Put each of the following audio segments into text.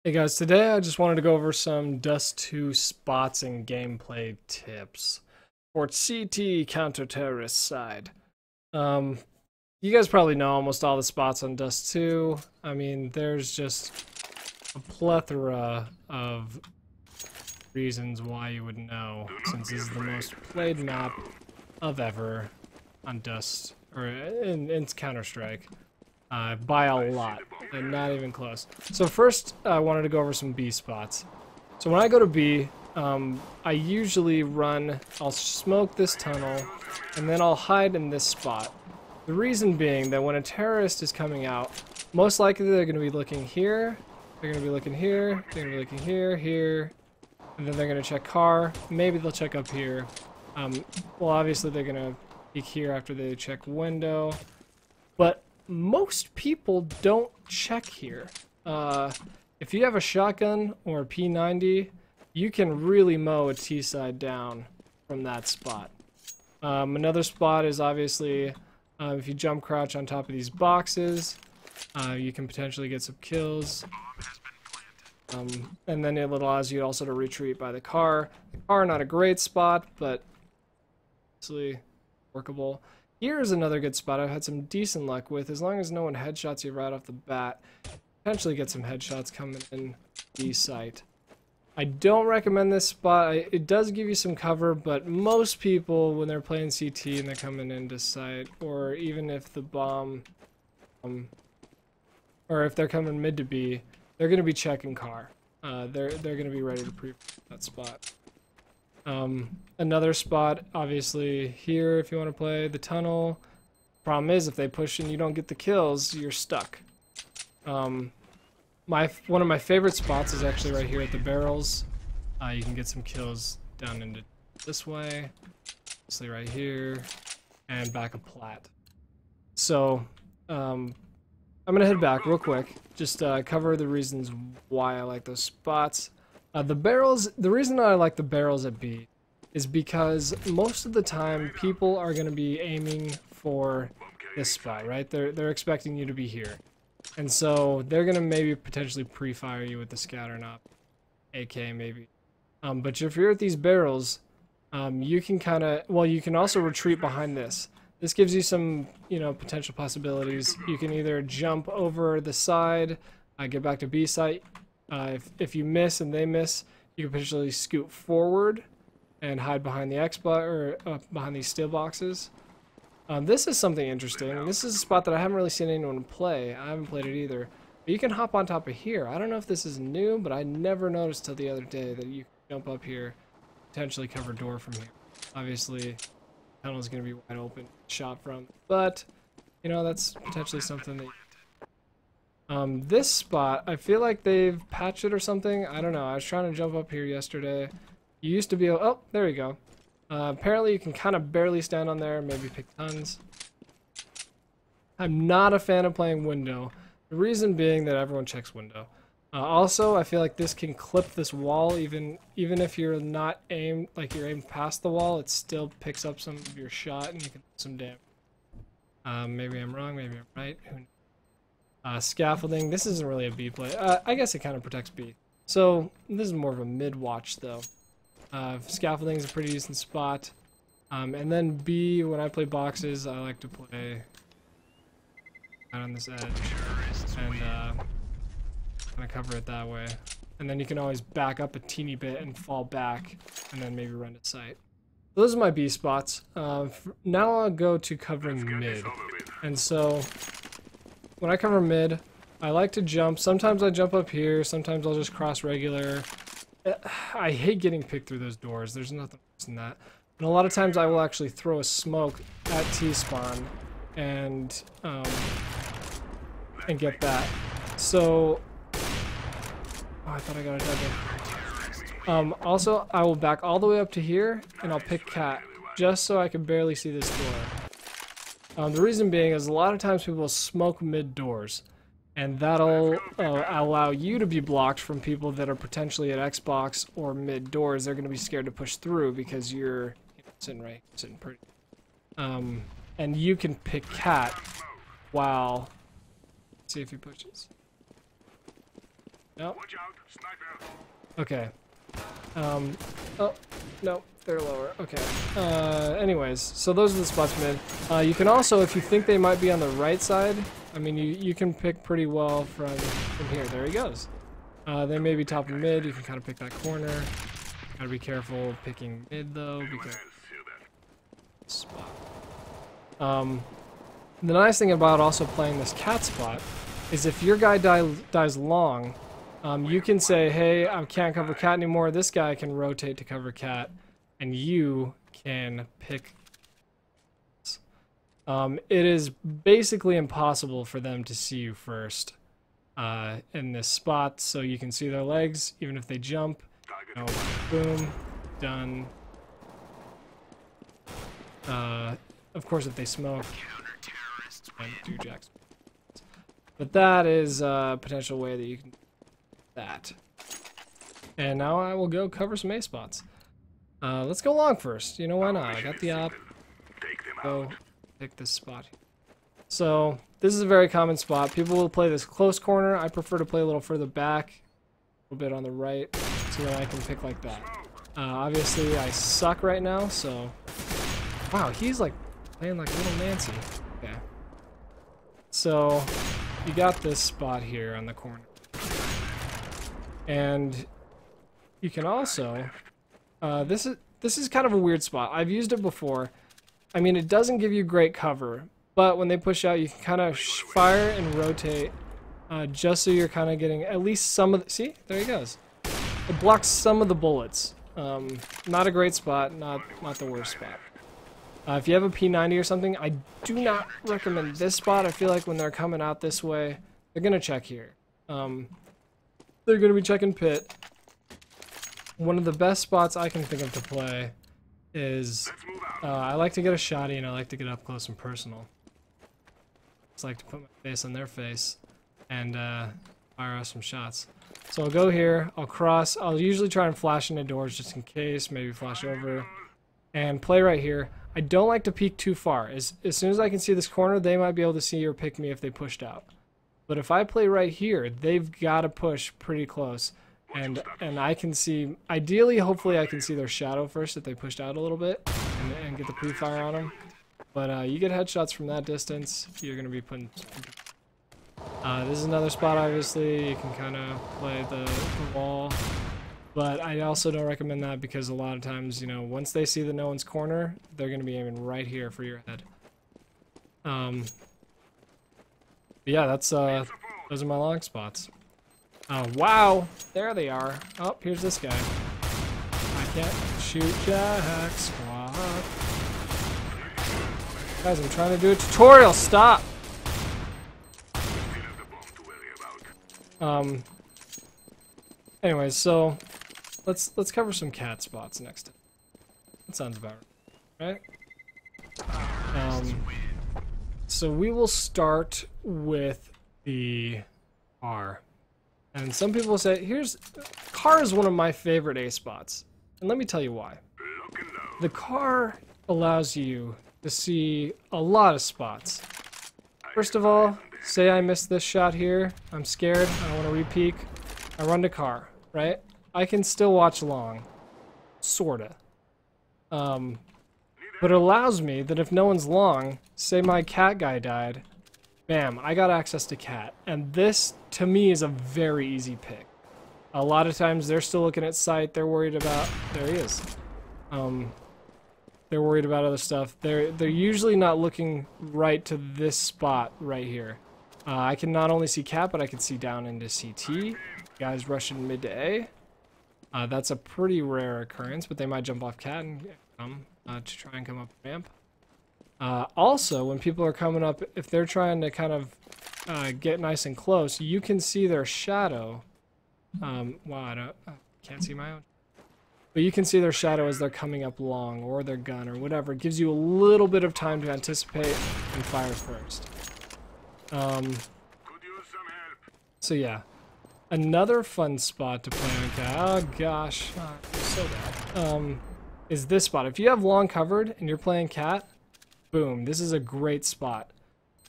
Hey guys, today I just wanted to go over some Dust 2 spots and gameplay tips for CT counter-terrorist side. You guys probably know almost all the spots on Dust 2. I mean, there's just a plethora of reasons why you would know, since this is the most played map of ever on Dust, or in Counter-Strike. By a lot, and not even close. So first, I wanted to go over some B spots. So when I go to B, I usually I'll smoke this tunnel, and then I'll hide in this spot. The reason being that when a terrorist is coming out, most likely they're going to be looking here, they're going to be looking here, they're going to be looking here, here, and then they're going to check car, maybe they'll check up here. Well, obviously they're going to peek here after they check window, but most people don't check here. If you have a shotgun or a P90, you can really mow a T-side down from that spot. Another spot is obviously if you jump crouch on top of these boxes, you can potentially get some kills. And then it allows you also to retreat by the car. The car, not a great spot, but obviously workable. Here's another good spot I've had some decent luck with, as long as no one headshots you right off the bat. Potentially get some headshots coming in the site. I don't recommend this spot. It does give you some cover, but most people, when they're playing CT and they're coming into site, or even if the bomb, or if they're coming mid to B, they're going to be checking car. They're going to be ready to pre that spot. Another spot, obviously, here if you want to play the tunnel. Problem is, if they push and you don't get the kills, you're stuck. One of my favorite spots is actually right here at the barrels. You can get some kills down into this way, obviously right here, and back a plat. So, I'm gonna head back real quick, just cover the reasons why I like those spots. The barrels, the reason I like the barrels at B is because most of the time people are going to be aiming for this spot, right? They're expecting you to be here. And so they're going to maybe potentially pre-fire you with the scatter knob, AK maybe. But if you're at these barrels, you can kind of, well, you can also retreat behind this. This gives you some, potential possibilities. You can either jump over the side, get back to B site. If you miss and they miss, you can potentially scoot forward and hide behind the Xbox or behind these steel boxes. This is something interesting. This is a spot that I haven't really seen anyone play. I haven't played it either. But you can hop on top of here. I don't know if this is new, but I never noticed till the other day that you can jump up here, potentially cover door from here. Obviously, the tunnel is going to be wide open, shot from. But, that's potentially something that this spot, I feel like they've patched it or something. I don't know. I was trying to jump up here yesterday. You used to be able... Oh, there you go. Apparently you can kind of barely stand on there, maybe pick tons. I'm not a fan of playing window. The reason being that everyone checks window. Also, I feel like this can clip this wall, even if you're not aimed, like you're aimed past the wall, it still picks up some of your shot and you can do some damage. Maybe I'm wrong, maybe I'm right. Who knows? Scaffolding, this isn't really a B play. I guess it kind of protects B. So, this is more of a mid-watch, though. Scaffolding is a pretty decent spot. And then B, when I play boxes, I like to play out on this edge. And kind of cover it that way. And then you can always back up a teeny bit and fall back, and then maybe run to sight. So those are my B spots. Now I'll go to covering mid. And so... when I cover mid, I like to jump. Sometimes I jump up here. Sometimes I'll just cross regular. I hate getting picked through those doors. There's nothing worse than that. And a lot of times I will actually throw a smoke at T-spawn and get that. So, I thought I got a dagger. Also, I will back all the way up to here and I'll pick cat just so I can barely see this door. The reason being is a lot of times people smoke mid doors, and that'll allow you to be blocked from people that are potentially at Xbox or mid doors. They're going to be scared to push through because you're sitting pretty. And you can pick cat while... Let's see if he pushes. Nope. Okay. Oh, no, they're lower. Okay. Anyways, so those are the spots mid. You can also, if you think they might be on the right side, I mean, you can pick pretty well from here. There he goes. They may be top and mid. You can kind of pick that corner. Gotta be careful picking mid though, because spot. The nice thing about also playing this cat spot is if your guy dies long, you can say, hey, I can't cover cat anymore. This guy can rotate to cover cat, and you can pick. It is basically impossible for them to see you first in this spot, so you can see their legs, even if they jump. You know, boom, done. Of course, if they smoke, and do jacks. But that is a potential way that you can do that. And now I will go cover some A spots. Let's go long first. You know, why not? I got the op. Go pick this spot. So this is a very common spot. People will play this close corner. I prefer to play a little further back, a little bit on the right, so that I can pick like that. Obviously, I suck right now, so... Wow, he's like playing like little Nancy. Okay. So you got this spot here on the corner. And you can also... this is kind of a weird spot. I've used it before. I mean, it doesn't give you great cover, but when they push out, you can kind of fire and rotate just so you're kind of getting at least some of the... See? There he goes. It blocks some of the bullets. Not a great spot, not the worst spot. If you have a P90 or something, I do not recommend this spot. I feel like when they're coming out this way, they're going to check here. They're going to be checking pit. One of the best spots I can think of to play is I like to get a shotty and I like to get up close and personal. Just like to put my face on their face and fire off some shots. So I'll go here, I'll cross, I'll usually try and flash into doors just in case, maybe flash over, and play right here. I don't like to peek too far. As soon as I can see this corner, they might be able to see or pick me if they pushed out. But if I play right here, they've got to push pretty close. And I can see, ideally, hopefully I can see their shadow first if they pushed out a little bit and get the pre-fire on them. But you get headshots from that distance, you're going to be putting... this is another spot, obviously. You can kind of play the wall. But I also don't recommend that because a lot of times, you know, once they see the no one's corner, they're going to be aiming right here for your head. But yeah, that's those are my long spots. Wow, there they are. Oh, here's this guy. I can't shoot jack squad. Guys, I'm trying to do a tutorial. Stop. Anyways, so let's cover some cat spots next. That sounds about right. So we will start with the R. And some people say, car is one of my favorite A spots. And let me tell you why. The car allows you to see a lot of spots. First of all, say I miss this shot here. I'm scared. I don't want to re-peek. I run to car, right? I can still watch long. Sorta. But it allows me that if no one's long, say my cat guy died, bam, I got access to cat. And this, to me, is a very easy pick. A lot of times they're still looking at sight. They're worried about... There he is. They're worried about other stuff. They're usually not looking right to this spot right here. I can not only see cat, but I can see down into CT. Guys rushing mid to A. That's a pretty rare occurrence, but they might jump off cat and come to try and come up ramp. Also, when people are coming up, if they're trying to kind of get nice and close, you can see their shadow. Wow, I can't see my own. But you can see their shadow as they're coming up long, or their gun, or whatever. It gives you a little bit of time to anticipate and fire first. So yeah. Another fun spot to play on cat, oh gosh, so bad, is this spot. If you have long covered and you're playing cat, boom, this is a great spot.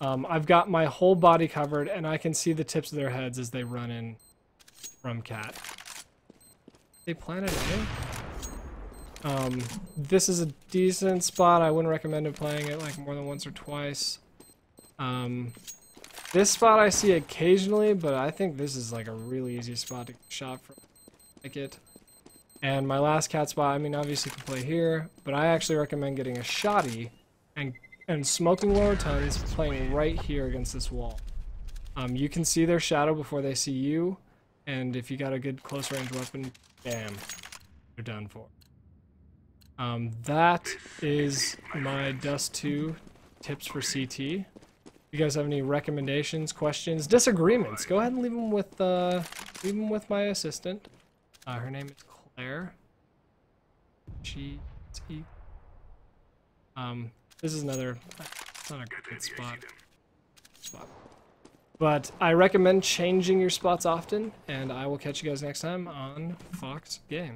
I've got my whole body covered and I can see the tips of their heads as they run from Cat. They planted A. This is a decent spot. I wouldn't recommend playing it like more than once or twice. This spot I see occasionally, but I think this is like a really easy spot to get shot from. Like it. And my last Cat spot, I mean, obviously you can play here, but I actually recommend getting a shotty and smoking lower tons, playing right here against this wall. You can see their shadow before they see you, and if you got a good close range weapon, bam, you're done for. That is my Dust 2 tips for CT. If you guys have any recommendations, questions, disagreements, go ahead and leave them with my assistant. Her name is Claire. This is another, not a good spot. But I recommend changing your spots often, and I will catch you guys next time on Fox Games.